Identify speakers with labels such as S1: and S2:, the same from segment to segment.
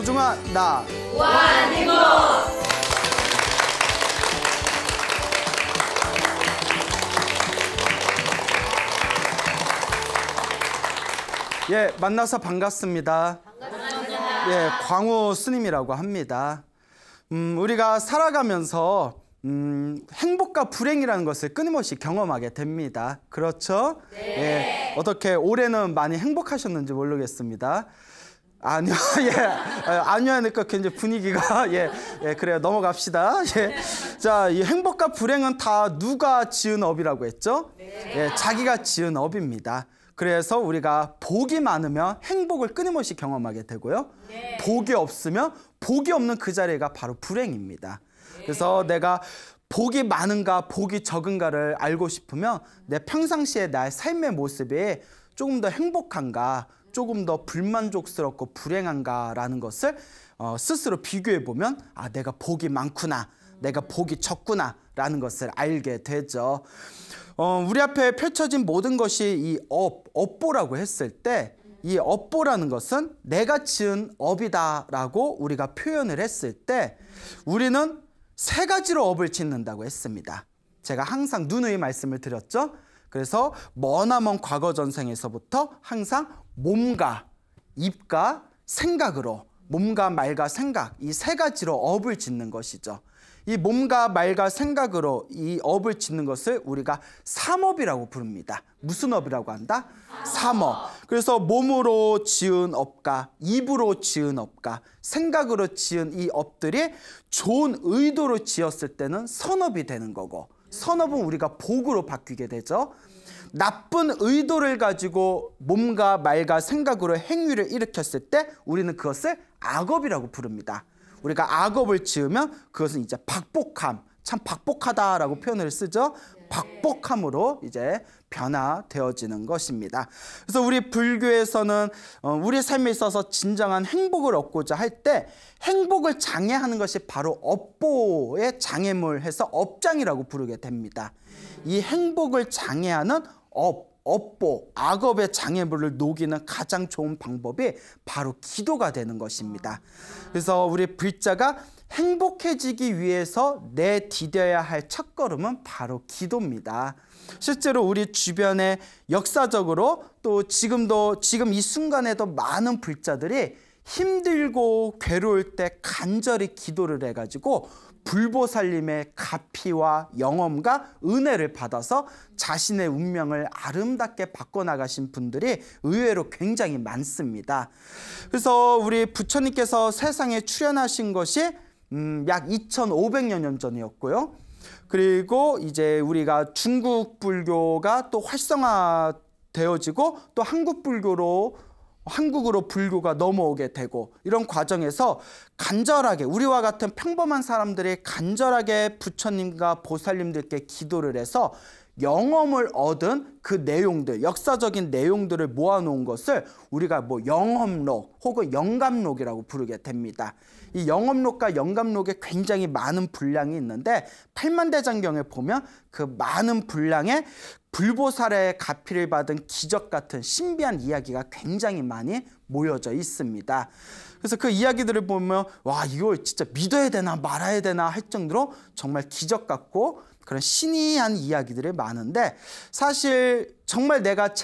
S1: 소중한 나
S2: 무한행복.
S1: 예, 만나서 반갑습니다. 반갑습니다. 예, 광우 스님이라고 합니다. 우리가 살아가면서 행복과 불행이라는 것을 끊임없이 경험하게 됩니다. 그렇죠?
S2: 네.
S1: 예, 어떻게 올해는 많이 행복하셨는지 모르겠습니다. 아니요, 예, 아니요 하니까 굉장히 분위기가 그래요. 넘어갑시다. 예, 자, 이 행복과 불행은 다 누가 지은 업이라고 했죠? 예, 자기가 지은 업입니다. 그래서 우리가 복이 많으면 행복을 끊임없이 경험하게 되고요. 복이 없으면 복이 없는 그 자리가 바로 불행입니다. 그래서 내가 복이 많은가 복이 적은가를 알고 싶으면 내 평상시에 나의 삶의 모습이 조금 더 행복한가 조금 더 불만족스럽고 불행한가라는 것을 스스로 비교해 보면 아, 내가 복이 많구나, 내가 복이 적구나 라는 것을 알게 되죠. 우리 앞에 펼쳐진 모든 것이 이 업보라고 했을 때 이 업보라는 것은 내가 지은 업이다라고 우리가 표현을 했을 때 우리는 세 가지로 업을 짓는다고 했습니다. 제가 항상 누누이 말씀을 드렸죠. 그래서 머나먼 과거 전생에서부터 항상 몸과 입과 생각으로, 몸과 말과 생각, 이 세 가지로 업을 짓는 것이죠. 이 몸과 말과 생각으로 이 업을 짓는 것을 우리가 삼업이라고 부릅니다. 무슨 업이라고 한다? 삼업. 그래서 몸으로 지은 업과 입으로 지은 업과 생각으로 지은 이 업들이 좋은 의도로 지었을 때는 선업이 되는 거고, 선업은 우리가 복으로 바뀌게 되죠. 나쁜 의도를 가지고 몸과 말과 생각으로 행위를 일으켰을 때 우리는 그것을 악업이라고 부릅니다. 우리가 악업을 지으면 그것은 이제 박복함, 참 박복하다라고 표현을 쓰죠. 박복함으로 이제 변화되어지는 것입니다. 그래서 우리 불교에서는 우리 삶에 있어서 진정한 행복을 얻고자 할 때 행복을 장애하는 것이 바로 업보의 장애물 해서 업장이라고 부르게 됩니다. 이 행복을 장애하는 업보, 악업의 장애물을 녹이는 가장 좋은 방법이 바로 기도가 되는 것입니다. 그래서 우리 불자가 행복해지기 위해서 내디뎌야 할 첫걸음은 바로 기도입니다. 실제로 우리 주변에 역사적으로 또 지금 이 순간에도 많은 불자들이 힘들고 괴로울 때 간절히 기도를 해가지고 불보살님의 가피와 영험과 은혜를 받아서 자신의 운명을 아름답게 바꿔나가신 분들이 의외로 굉장히 많습니다. 그래서 우리 부처님께서 세상에 출현하신 것이 약 2500여 년 전이었고요. 그리고 이제 우리가 중국 불교가 또 활성화되어지고 또 한국으로 불교가 넘어오게 되고 이런 과정에서 간절하게 우리와 같은 평범한 사람들이 간절하게 부처님과 보살님들께 기도를 해서 영험을 얻은 그 내용들, 역사적인 내용들을 모아놓은 것을 우리가 영험록 혹은 영감록이라고 부르게 됩니다. 이 영험록과 영감록에 굉장히 많은 분량이 있는데 팔만대장경에 보면 그 많은 분량에 불보살의 가피를 받은 기적 같은 신비한 이야기가 굉장히 많이 모여져 있습니다. 그래서 그 이야기들을 보면 와, 이걸 진짜 믿어야 되나 말아야 되나 할 정도로 정말 기적 같고 그런 신이한 이야기들이 많은데 사실 정말 내가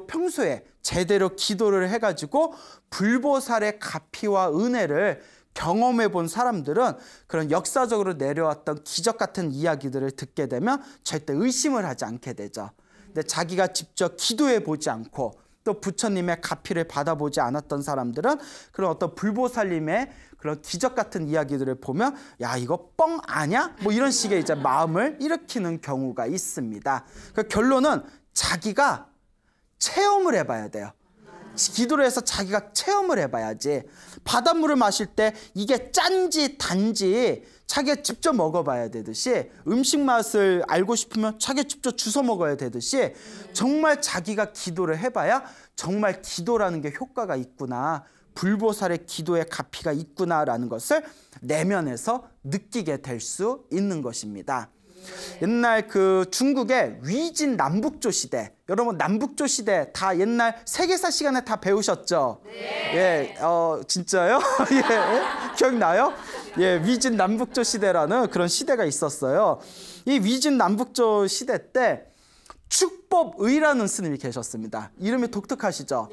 S1: 평소에 제대로 기도를 해가지고 불보살의 가피와 은혜를 경험해 본 사람들은 그런 역사적으로 내려왔던 기적 같은 이야기들을 듣게 되면 절대 의심을 하지 않게 되죠. 근데 자기가 직접 기도해 보지 않고 또 부처님의 가피를 받아보지 않았던 사람들은 그런 어떤 불보살님의 그런 기적 같은 이야기들을 보면 야, 이거 뻥 아냐? 이런 식의 이제 마음을 일으키는 경우가 있습니다. 그 결론은 자기가 체험을 해봐야 돼요. 기도를 해서 자기가 체험을 해봐야지. 바닷물을 마실 때 이게 짠지 단지 자기가 직접 먹어봐야 되듯이 음식 맛을 알고 싶으면 자기가 직접 주워 먹어야 되듯이 정말 자기가 기도를 해봐야 정말 기도라는 게 효과가 있구나, 불보살의 기도의 가피가 있구나라는 것을 내면에서 느끼게 될 수 있는 것입니다. 옛날 그 중국의 위진 남북조 시대, 여러분 남북조 시대 다 옛날 세계사 시간에 다 배우셨죠? 예, 진짜요? 예, 기억나요? 예, 위진 남북조 시대라는 그런 시대가 있었어요. 이 위진 남북조 시대 때 축법의라는 스님이 계셨습니다. 이름이 독특하시죠?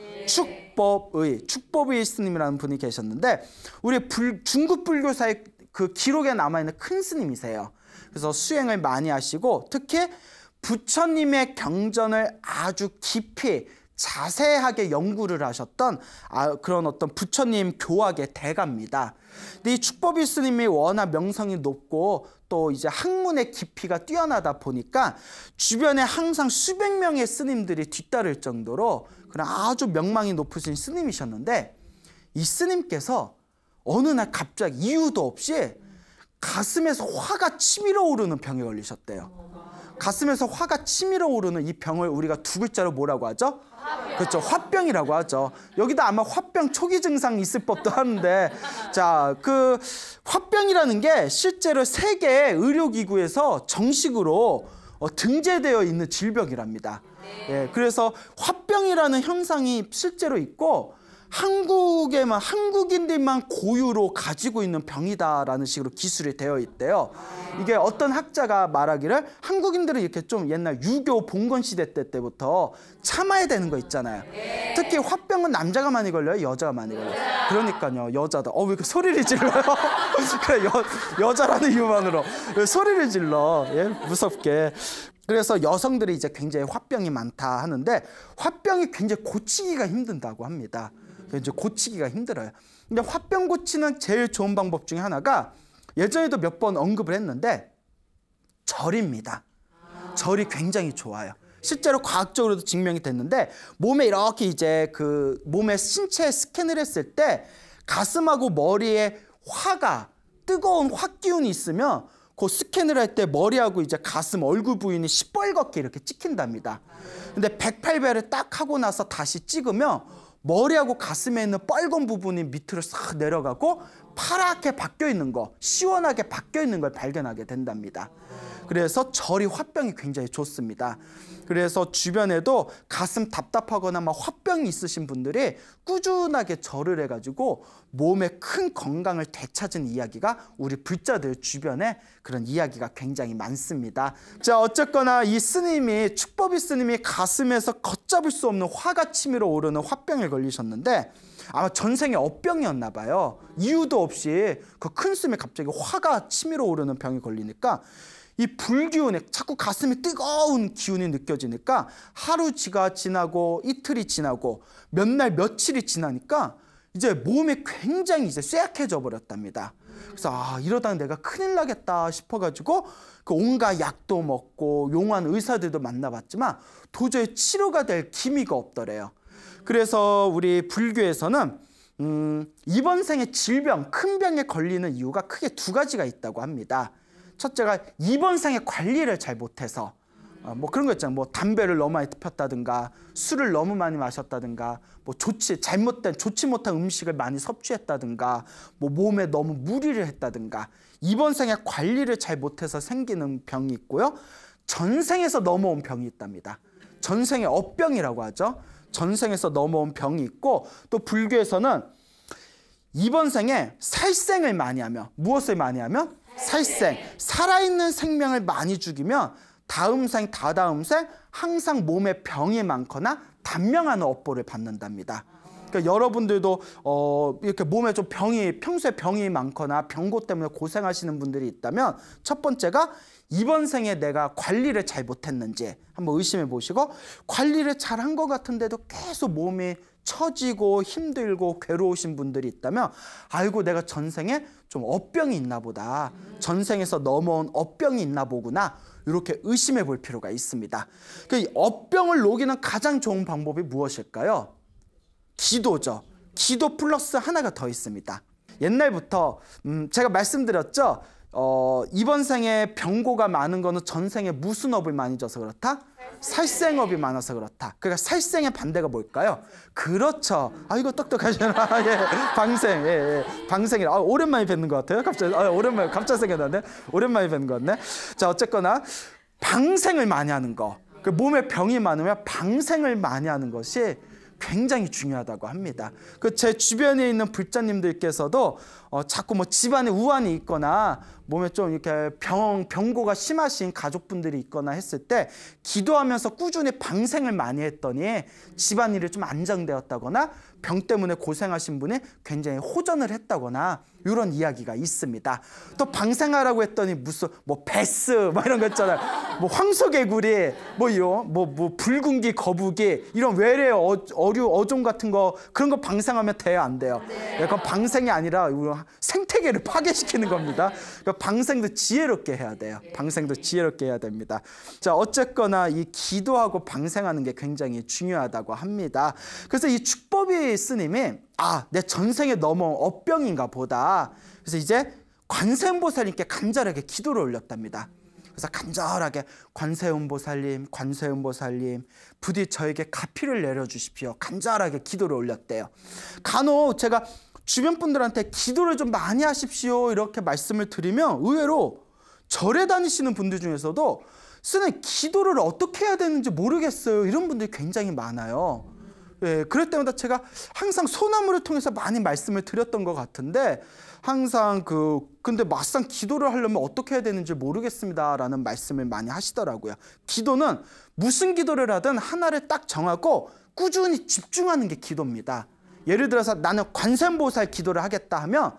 S1: 축법의 스님이라는 분이 계셨는데 우리 중국 불교사의 그 기록에 남아있는 큰 스님이세요. 그래서 수행을 많이 하시고 특히 부처님의 경전을 아주 깊이 자세하게 연구를 하셨던 그런 어떤 부처님 교학의 대가입니다. 근데 이 축법의 스님이 워낙 명성이 높고 또 이제 학문의 깊이가 뛰어나다 보니까 주변에 항상 수백 명의 스님들이 뒤따를 정도로 그런 아주 명망이 높으신 스님이셨는데 이 스님께서 어느 날 갑자기 이유도 없이 가슴에서 화가 치밀어 오르는 병에 걸리셨대요. 가슴에서 화가 치밀어 오르는 이 병을 우리가 두 글자로 뭐라고 하죠? 그렇죠. 화병이라고 하죠. 여기다 아마 화병 초기 증상 있을 법도 하는데, 자, 그 화병이라는 게 실제로 세계 의료기구에서 정식으로 등재되어 있는 질병이랍니다. 예, 그래서 화병이라는 현상이 실제로 있고 한국인들만 고유로 가지고 있는 병이다라는 식으로 기술이 되어 있대요. 이게 어떤 학자가 말하기를 한국인들은 이렇게 좀 옛날 유교 봉건 시대 때부터 참아야 되는 거 있잖아요. 특히 화병은 남자가 많이 걸려요, 여자가 많이 걸려요? 그러니까요, 여자다. 왜 이렇게 소리를 질러요? 그래, 여자라는 이유만으로 왜 소리를 질러? 예, 무섭게. 그래서 여성들이 이제 굉장히 화병이 많다 하는데 화병이 굉장히 고치기가 힘든다고 합니다. 이제 고치기가 힘들어요. 근데 화병 고치는 제일 좋은 방법 중에 하나가 예전에도 몇 번 언급을 했는데 절입니다. 절이 굉장히 좋아요. 실제로 과학적으로도 증명이 됐는데 몸에 이렇게 이제 그 몸의 신체 스캔을 했을 때 가슴하고 머리에 화가 뜨거운 화기운이 있으면 그 스캔을 할 때 머리하고 이제 가슴 얼굴 부위는 시뻘겋게 이렇게 찍힌답니다. 근데 108배를 딱 하고 나서 다시 찍으면 머리하고 가슴에 있는 빨간 부분이 밑으로 싹 내려가고 파랗게 바뀌어 있는 거, 시원하게 바뀌어 있는 걸 발견하게 된답니다. 그래서 절이 화병이 굉장히 좋습니다. 그래서 주변에도 가슴 답답하거나 막 화병이 있으신 분들이 꾸준하게 절을 해가지고 몸의 큰 건강을 되찾은 이야기가 우리 불자들 주변에 그런 이야기가 굉장히 많습니다. 자, 어쨌거나 이 스님이 축법의 스님이 가슴에서 걷잡을 수 없는 화가 치밀어 오르는 화병에 걸리셨는데 아마 전생에 업병이었나 봐요. 이유도 없이 그 큰 스님이 갑자기 화가 치밀어 오르는 병에 걸리니까 이 불기운에 자꾸 가슴에 뜨거운 기운이 느껴지니까 하루가 지나고 이틀이 지나고 몇 날 며칠이 지나니까 이제 몸이 굉장히 이제 쇠약해져 버렸답니다. 그래서 이러다 내가 큰일 나겠다 싶어가지고 그 온갖 약도 먹고 용한 의사들도 만나봤지만 도저히 치료가 될 기미가 없더래요. 그래서 우리 불교에서는 이번 생에 질병, 큰 병에 걸리는 이유가 크게 두 가지가 있다고 합니다. 첫째가 이번 생에 관리를 잘 못해서 뭐 그런 거 있잖아요. 뭐 담배를 너무 많이 피웠다든가 술을 너무 많이 마셨다든가 뭐 좋지 못한 음식을 많이 섭취했다든가 뭐 몸에 너무 무리를 했다든가 이번 생에 관리를 잘 못해서 생기는 병이 있고요. 전생에서 넘어온 병이 있답니다. 전생의 업병이라고 하죠. 전생에서 넘어온 병이 있고 또 불교에서는 이번 생에 살생을 많이 하면 무엇을 많이 하면? 살생, 살아있는 생명을 많이 죽이면 다음 생, 다다음 생 항상 몸에 병이 많거나 단명하는 업보를 받는답니다. 그러니까 여러분들도 이렇게 몸에 좀 평소에 병이 많거나 병고 때문에 고생하시는 분들이 있다면 첫 번째가 이번 생에 내가 관리를 잘 못했는지 한번 의심해 보시고 관리를 잘 한 것 같은데도 계속 몸이 처지고 힘들고 괴로우신 분들이 있다면 아이고 내가 전생에 좀 업병이 있나 보다. 전생에서 넘어온 업병이 있나 보구나. 이렇게 의심해 볼 필요가 있습니다. 그 업병을 녹이는 가장 좋은 방법이 무엇일까요? 기도죠. 기도 플러스 하나가 더 있습니다. 옛날부터 제가 말씀드렸죠. 이번 생에 병고가 많은 거는 전생에 무슨 업이 많이 져서 그렇다? 살생업이 많아서 그렇다. 그러니까 살생의 반대가 뭘까요? 그렇죠. 이거 똑똑하시나? 예, 방생. 예, 방생이라. 오랜만에 뵙는 것 같아요. 갑자기 오랜만에 갑자기 생각나네. 오랜만에 뵙는 것 같네. 자, 어쨌거나 방생을 많이 하는 거. 그 몸에 병이 많으면 방생을 많이 하는 것이 굉장히 중요하다고 합니다. 그 제 주변에 있는 불자님들께서도 자꾸 뭐 집안에 우환이 있거나 몸에 좀 이렇게 병고가 심하신 가족분들이 있거나 했을 때 기도하면서 꾸준히 방생을 많이 했더니 집안일이 좀 안정되었다거나 병 때문에 고생하신 분이 굉장히 호전을 했다거나 이런 이야기가 있습니다. 또 방생하라고 했더니 무슨 뭐 베스 뭐 이런 거 있잖아요. 뭐 황소개구리 뭐 붉은기 거북이 이런 외래 어류 어종 같은 거 그런 거 방생하면 돼요, 안 돼요? 그건 방생이 아니라 생태계를 파괴시키는 겁니다. 그러니까 방생도 지혜롭게 해야 돼요. 방생도 지혜롭게 해야 됩니다. 자, 어쨌거나 이 기도하고 방생하는 게 굉장히 중요하다고 합니다. 그래서 이 축법이 스님이 내 전생에 넘어온 업병인가 보다. 그래서 이제 관세음보살님께 간절하게 기도를 올렸답니다. 그래서 간절하게 관세음보살님 부디 저에게 가피를 내려주십시오. 간절하게 기도를 올렸대요. 간혹 제가 주변 분들한테 기도를 좀 많이 하십시오 이렇게 말씀을 드리면 의외로 절에 다니시는 분들 중에서도 스님 기도를 어떻게 해야 되는지 모르겠어요 이런 분들이 굉장히 많아요. 예, 그럴 때마다 제가 항상 소나무를 통해서 많이 말씀을 드렸던 것 같은데 항상 근데 막상 기도를 하려면 어떻게 해야 되는지 모르겠습니다라는 말씀을 많이 하시더라고요. 기도는 무슨 기도를 하든 하나를 딱 정하고 꾸준히 집중하는 게 기도입니다. 예를 들어서 나는 관세음보살 기도를 하겠다 하면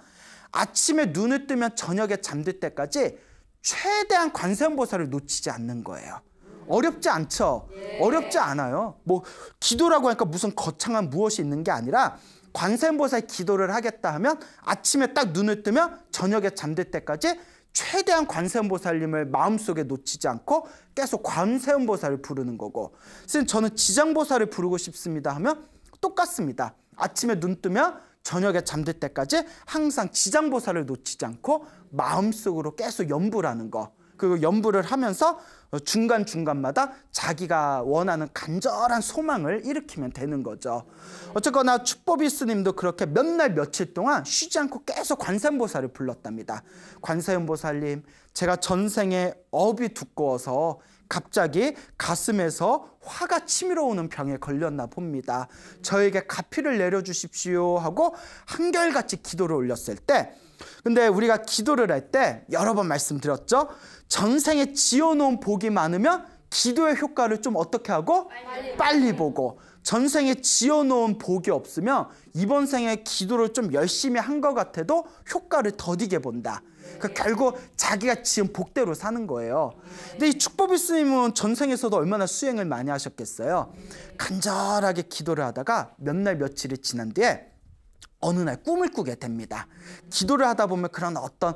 S1: 아침에 눈을 뜨면 저녁에 잠들 때까지 최대한 관세음보살을 놓치지 않는 거예요. 어렵지 않죠? 어렵지 않아요. 뭐 기도라고 하니까 무슨 거창한 무엇이 있는 게 아니라 관세음보살 기도를 하겠다 하면 아침에 딱 눈을 뜨면 저녁에 잠들 때까지 최대한 관세음보살님을 마음속에 놓치지 않고 계속 관세음보살을 부르는 거고, 선생님 저는 지장보살을 부르고 싶습니다 하면 똑같습니다. 아침에 눈 뜨면 저녁에 잠들 때까지 항상 지장보살을 놓치지 않고 마음속으로 계속 연부를 하는 거. 그리고 연부를 하면서 중간중간마다 자기가 원하는 간절한 소망을 일으키면 되는 거죠. 어쨌거나 축법이 스님도 그렇게 몇 날 며칠 동안 쉬지 않고 계속 관세음보살을 불렀답니다. 관세음보살님, 제가 전생에 업이 두꺼워서 갑자기 가슴에서 화가 치밀어 오는 병에 걸렸나 봅니다. 저에게 가피를 내려주십시오 하고 한결같이 기도를 올렸을 때, 근데 우리가 기도를 할 때 여러 번 말씀드렸죠. 전생에 지어놓은 복이 많으면 기도의 효과를 좀 어떻게 하고? 빨리 보고. 전생에 지어놓은 복이 없으면 이번 생에 기도를 좀 열심히 한 것 같아도 효과를 더디게 본다. 그러니까 결국 자기가 지은 복대로 사는 거예요. 근데 이 축법이 스님은 전생에서도 얼마나 수행을 많이 하셨겠어요. 간절하게 기도를 하다가 몇 날 며칠이 지난 뒤에 어느 날 꿈을 꾸게 됩니다. 기도를 하다 보면 그런 어떤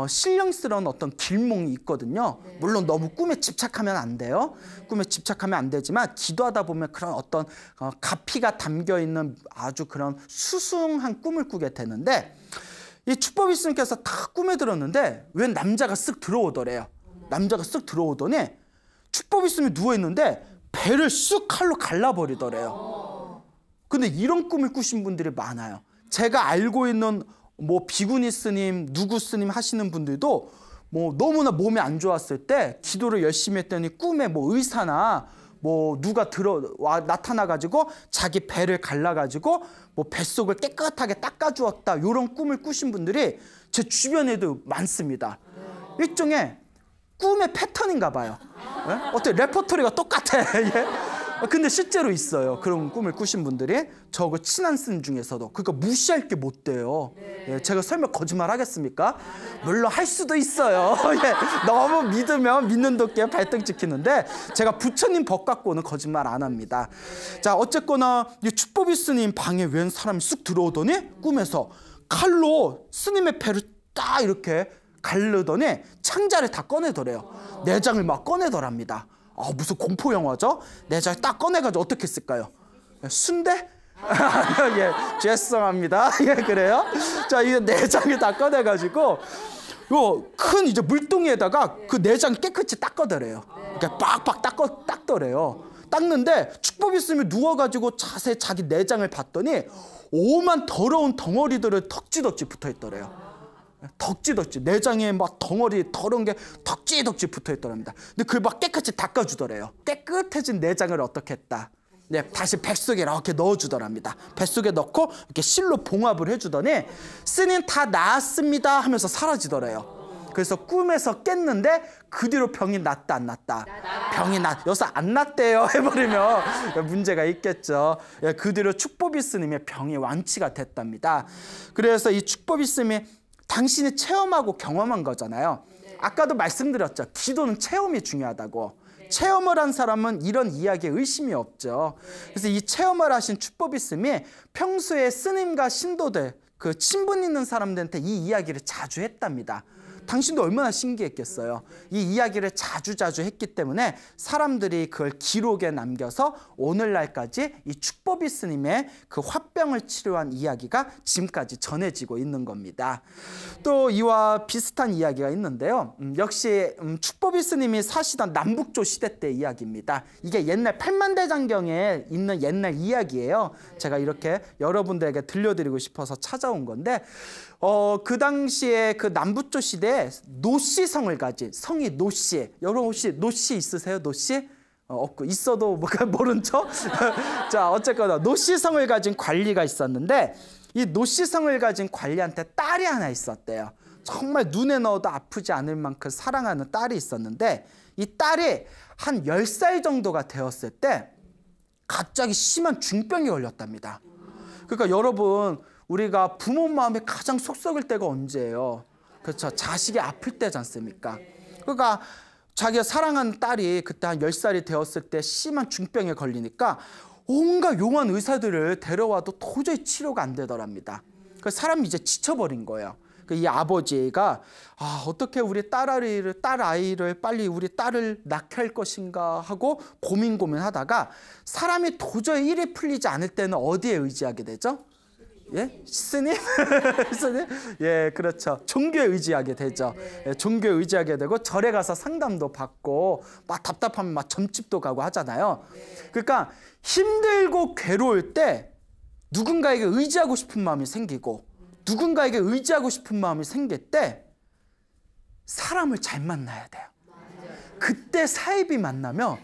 S1: 신령스러운 어떤 길몽이 있거든요. 물론 너무 꿈에 집착하면 안 돼요. 꿈에 집착하면 안 되지만 기도하다 보면 그런 어떤 가피가 담겨있는 아주 그런 수승한 꿈을 꾸게 되는데, 이 축법이 스님께서 다 꿈에 들었는데 웬 남자가 쓱 들어오더래요. 남자가 쓱 들어오더니 축법이 스님이 누워있는데 배를 쑥 칼로 갈라버리더래요. 근데 이런 꿈을 꾸신 분들이 많아요. 제가 알고 있는 뭐 비구니 스님, 누구 스님 하시는 분들도 뭐 너무나 몸이 안 좋았을 때 기도를 열심히 했더니 꿈에 뭐 의사나 뭐 누가 나타나가지고 자기 배를 갈라가지고 뭐 뱃속을 깨끗하게 닦아주었다, 이런 꿈을 꾸신 분들이 제 주변에도 많습니다. 일종의 꿈의 패턴인가 봐요. 네? 어떻게 레퍼토리가 똑같아. 예? 근데 실제로 있어요. 그런 꿈을 꾸신 분들이. 저하고 친한 스님 중에서도. 그러니까 무시할 게 못 돼요. 예, 제가 설마 거짓말 하겠습니까? 물론 할 수도 있어요. 예, 너무 믿으면 믿는 도끼에 발등 찍히는데 제가 부처님 법 갖고는 거짓말 안 합니다. 자, 어쨌거나 이 축법이 스님 방에 웬 사람이 쑥 들어오더니 꿈에서 칼로 스님의 배를 딱 이렇게 가르더니 창자를 다 꺼내더래요. 내장을 막 꺼내더랍니다. 무슨 공포 영화죠? 내장을 딱 꺼내가지고 어떻게 했을까요? 순대? 예, 죄송합니다. 예, 그래요? 자, 이 내장을 다 꺼내가지고 요 큰 이제 물동이에다가 그 내장 깨끗이 닦아더래요. 이렇게 빡빡 닦더래요. 닦는데 축복 있으면 누워가지고 자세히 자기 내장을 봤더니 오만 더러운 덩어리들을 덕지덕지 붙어있더래요. 덕지덕지 내장에 막 덩어리 더러운 게 덕지덕지 붙어있더랍니다. 근데 그걸 막 깨끗이 닦아주더래요. 깨끗해진 내장을 어떻게 했다? 네, 다시 뱃속에 이렇게 넣어주더랍니다. 뱃속에 넣고 이렇게 실로 봉합을 해주더니 스님 다 나았습니다 하면서 사라지더래요. 그래서 꿈에서 깼는데 그 뒤로 병이 낫다 안 낫다? 병이 여기서 안 낫대요 해버리면 문제가 있겠죠. 그 뒤로 축법이 스님의 병이 완치가 됐답니다. 그래서 이 축법이 스님이 당신이 체험하고 경험한 거잖아요. 아까도 말씀드렸죠. 기도는 체험이 중요하다고. 체험을 한 사람은 이런 이야기에 의심이 없죠. 그래서 이 체험을 하신 축법이 스님이 평소에 스님과 신도들, 그 친분 있는 사람들한테 이 이야기를 자주 했답니다. 당신도 얼마나 신기했겠어요. 이 이야기를 자주 했기 때문에 사람들이 그걸 기록에 남겨서 오늘날까지 이 축법이 스님의 그 화병을 치료한 이야기가 지금까지 전해지고 있는 겁니다. 또 이와 비슷한 이야기가 있는데요. 역시 축법이 스님이 사시던 남북조 시대 때 이야기입니다. 이게 옛날 팔만대장경에 있는 옛날 이야기예요. 제가 이렇게 여러분들에게 들려드리고 싶어서 찾아온 건데 그 당시에 그 남북조 시대에 노씨성을 가진 성이 노씨. 여러분 혹시 노씨 있으세요? 노씨? 없고 있어도 모른 척? 자, 어쨌거나 노씨성을 가진 관리가 있었는데 이 노씨성을 가진 관리한테 딸이 하나 있었대요. 정말 눈에 넣어도 아프지 않을 만큼 사랑하는 딸이 있었는데 이 딸이 한 10살 정도가 되었을 때 갑자기 심한 중병이 걸렸답니다. 그러니까 여러분 우리가 부모 마음에 가장 속 썩을 때가 언제예요? 그렇죠. 자식이 아플 때지 않습니까? 그러니까 자기가 사랑하는 딸이 그때 한 10살이 되었을 때 심한 중병에 걸리니까 온갖 용한 의사들을 데려와도 도저히 치료가 안 되더랍니다. 그 사람이 이제 지쳐버린 거예요. 이 아버지가 어떻게 우리 딸 아이를 빨리 우리 딸을 낳게 할 것인가 하고 고민하다가 사람이 도저히 일이 풀리지 않을 때는 어디에 의지하게 되죠? 예? 스님? 스님? 예, 그렇죠. 종교에 의지하게 되죠. 예, 종교에 의지하게 되고 절에 가서 상담도 받고 막 답답하면 막 점집도 가고 하잖아요. 그러니까 힘들고 괴로울 때 누군가에게 의지하고 싶은 마음이 생기고 누군가에게 의지하고 싶은 마음이 생길 때 사람을 잘 만나야 돼요. 그때 사입이 만나면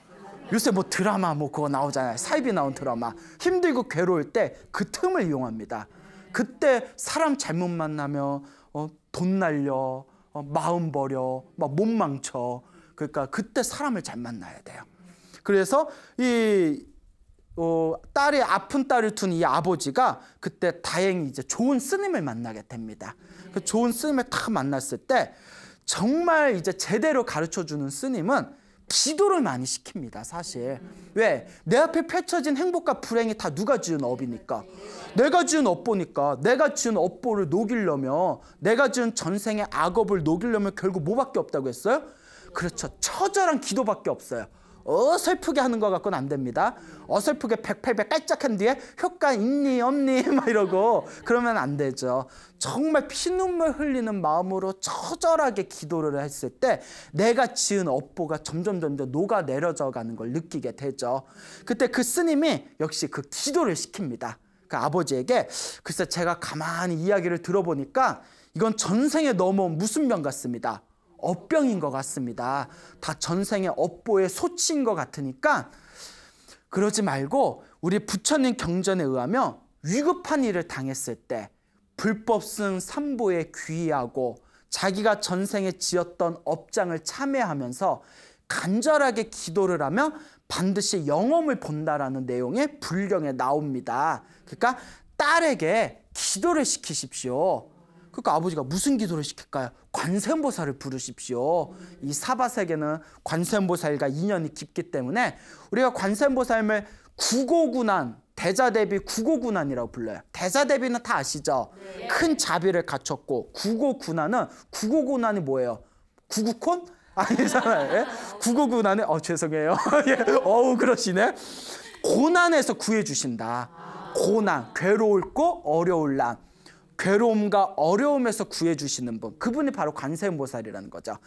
S1: 요새 뭐 드라마 그거 나오잖아요. 사입이 나온 드라마. 힘들고 괴로울 때 그 틈을 이용합니다. 그때 사람 잘못 만나면 돈 날려, 마음 버려, 막 못 망쳐. 그러니까 그때 사람을 잘 만나야 돼요. 그래서 딸이 아픈 딸을 둔 이 아버지가 그때 다행히 이제 좋은 스님을 만나게 됩니다. 그 좋은 스님을 딱 만났을 때 정말 이제 제대로 가르쳐주는 스님은 기도를 많이 시킵니다. 사실 왜? 내 앞에 펼쳐진 행복과 불행이 다 누가 지은 업이니까. 내가 지은 업보니까. 내가 지은 업보를 녹이려면, 내가 지은 전생의 악업을 녹이려면 결국 뭐밖에 없다고 했어요? 그렇죠. 처절한 기도밖에 없어요. 어설프게 하는 것 갖고는 안 됩니다. 어설프게 100, 깔짝한 뒤에 효과 있니 없니 막 이러고 그러면 안 되죠. 정말 피눈물 흘리는 마음으로 처절하게 기도를 했을 때 내가 지은 업보가 점점 녹아내려져 가는 걸 느끼게 되죠. 그때 그 스님이 역시 그 기도를 시킵니다. 그 아버지에게 글쎄 제가 가만히 이야기를 들어보니까 이건 전생에 넘어온 무슨 병 같습니다. 업병인 것 같습니다. 다 전생의 업보의 소치인 것 같으니까 그러지 말고 우리 부처님 경전에 의하면 위급한 일을 당했을 때 불법승 삼보에 귀의하고 자기가 전생에 지었던 업장을 참회하면서 간절하게 기도를 하면 반드시 영험을 본다라는 내용의 불경에 나옵니다. 그러니까 딸에게 기도를 시키십시오. 그러니까 아버지가 무슨 기도를 시킬까요? 관세음보살을 부르십시오. 이 사바세계는 관세음보살과 인연이 깊기 때문에 우리가 관세음보살을 구고군한, 대자대비 구고군한이라고 불러요. 대자대비는 다 아시죠? 네. 큰 자비를 갖췄고 구고군한이 뭐예요? 구구콘? 아니잖아요. 예? 구고군한은 죄송해요. 예. 그러시네. 고난에서 구해주신다. 고난, 괴로울고 어려울 난. 괴로움과 어려움에서 구해주시는 분, 그분이 바로 관세음보살이라는 거죠.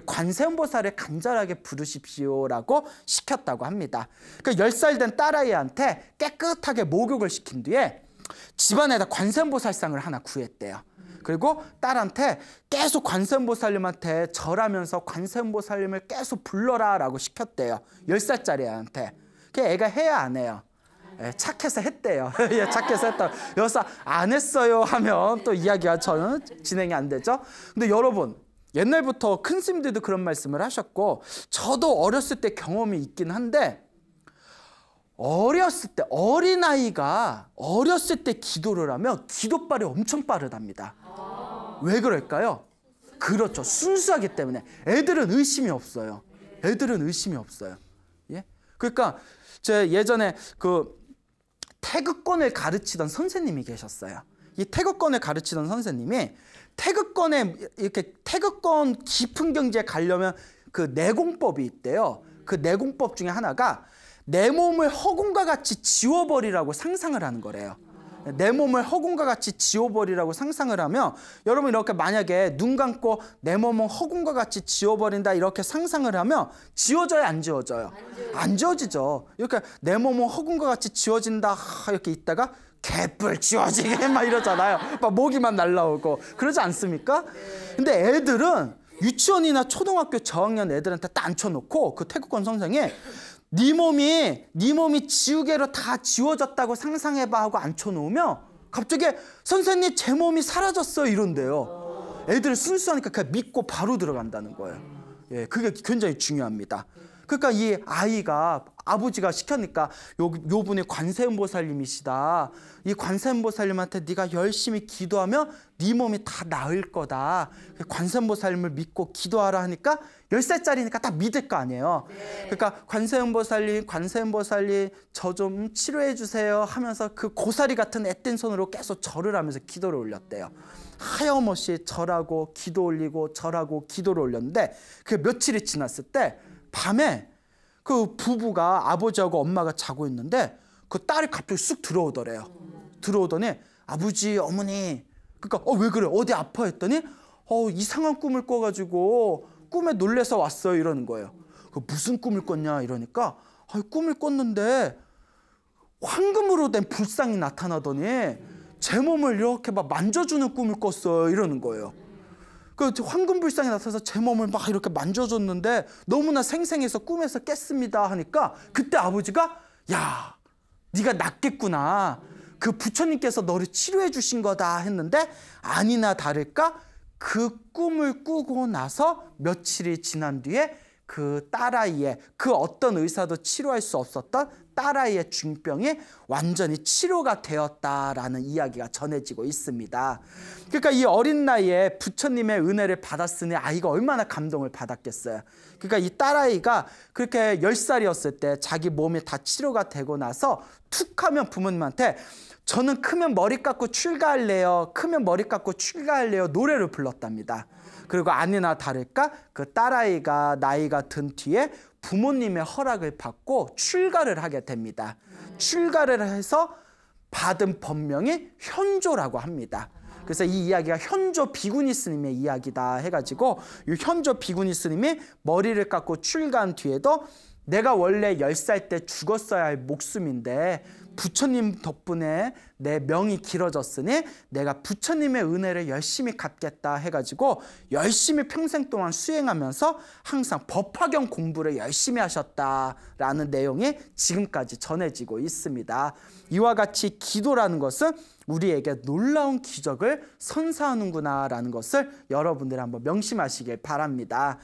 S1: 관세음보살을 간절하게 부르십시오라고 시켰다고 합니다. 10살 된 딸아이한테 깨끗하게 목욕을 시킨 뒤에 집안에다 관세음보살상을 하나 구했대요. 그리고 딸한테 계속 관세음보살님한테 절하면서 관세음보살님을 계속 불러라 라고 시켰대요. 10살짜리 애한테. 애가 해야 안 해요? 착해서 했대요. 착해서 했다. 여기서 안 했어요 하면 또 이야기가 저는 진행이 안 되죠. 근데 여러분, 옛날부터 큰 스님들도 그런 말씀을 하셨고 저도 어렸을 때 경험이 있긴 한데, 어렸을 때 어린아이가 어렸을 때 기도를 하면 기도발이 엄청 빠르답니다. 왜 그럴까요? 그렇죠. 순수하기 때문에. 애들은 의심이 없어요. 애들은 의심이 없어요. 예? 그러니까 제 예전에 태극권을 가르치던 선생님이 계셨어요. 이 태극권을 가르치던 선생님이 태극권 깊은 경지에 가려면 그 내공법이 있대요. 그 내공법 중에 하나가 내 몸을 허공과 같이 지워버리라고 상상을 하는 거래요. 내 몸을 허공과 같이 지워버리라고 상상을 하면, 여러분 이렇게 만약에 눈 감고 내 몸을 허공과 같이 지워버린다 이렇게 상상을 하면 지워져요, 안 지워져요? 안 지워지죠. 이렇게 내 몸은 허공과 같이 지워진다 이렇게 있다가 개뿔 지워지게 막 이러잖아요. 막 모기만 날라오고 그러지 않습니까? 근데 애들은 유치원이나 초등학교 저학년 애들한테 딱 앉혀놓고 그 태극권 선생이 네 몸이 지우개로 다 지워졌다고 상상해봐 하고 앉혀놓으면 갑자기 선생님 제 몸이 사라졌어요 이런데요. 애들은 순수하니까 그냥 믿고 바로 들어간다는 거예요. 예, 그게 굉장히 중요합니다. 그러니까 이 아이가 아버지가 시켰으니까 요 분이 관세음보살님이시다. 이 관세음보살님한테 네가 열심히 기도하면 네 몸이 다 나을 거다. 관세음보살님을 믿고 기도하라 하니까 10살짜리니까 딱 믿을 거 아니에요. 그러니까 관세음보살님 저 좀 치료해 주세요 하면서 그 고사리 같은 애띤 손으로 계속 절을 하면서 기도를 올렸대요. 하염없이 절하고 기도 올리고 절하고 기도를 올렸는데 그 며칠이 지났을 때 밤에 그 부부가 아버지하고 엄마가 자고 있는데 그 딸이 갑자기 쑥 들어오더래요. 들어오더니 아버지 어머니, 그러니까 왜 그래 어디 아파 했더니 이상한 꿈을 꿔가지고 꿈에 놀래서 왔어요 이러는 거예요. 무슨 꿈을 꿨냐 이러니까 꿈을 꿨는데 황금으로 된 불상이 나타나더니 제 몸을 이렇게 막 만져주는 꿈을 꿨어요 이러는 거예요. 그 황금 불상이 나타나서 제 몸을 막 이렇게 만져줬는데 너무나 생생해서 꿈에서 깼습니다 하니까 그때 아버지가 야, 네가 낫겠구나. 그 부처님께서 너를 치료해 주신 거다 했는데 아니나 다를까 그 꿈을 꾸고 나서 며칠이 지난 뒤에 그 딸아이의 그 어떤 의사도 치료할 수 없었던 딸아이의 중병이 완전히 치료가 되었다라는 이야기가 전해지고 있습니다. 그러니까 이 어린 나이에 부처님의 은혜를 받았으니 아이가 얼마나 감동을 받았겠어요. 그러니까 이 딸아이가 그렇게 10살이었을 때 자기 몸이 다 치료가 되고 나서 툭 하면 부모님한테 저는 크면 머리 깎고 출가할래요. 크면 머리 깎고 출가할래요. 노래를 불렀답니다. 그리고 아니나 다를까 그 딸아이가 나이가 든 뒤에 부모님의 허락을 받고 출가를 하게 됩니다. 출가를 해서 받은 법명이 현조라고 합니다. 그래서 이 이야기가 현조 비구니 스님의 이야기다 해가지고 이 현조 비구니 스님이 머리를 깎고 출가한 뒤에도 내가 원래 10살 때 죽었어야 할 목숨인데 부처님 덕분에 내 명이 길어졌으니 내가 부처님의 은혜를 열심히 갚겠다 해가지고 열심히 평생 동안 수행하면서 항상 법화경 공부를 열심히 하셨다라는 내용이 지금까지 전해지고 있습니다. 이와 같이 기도라는 것은 우리에게 놀라운 기적을 선사하는구나 라는 것을 여러분들이 한번 명심하시길 바랍니다.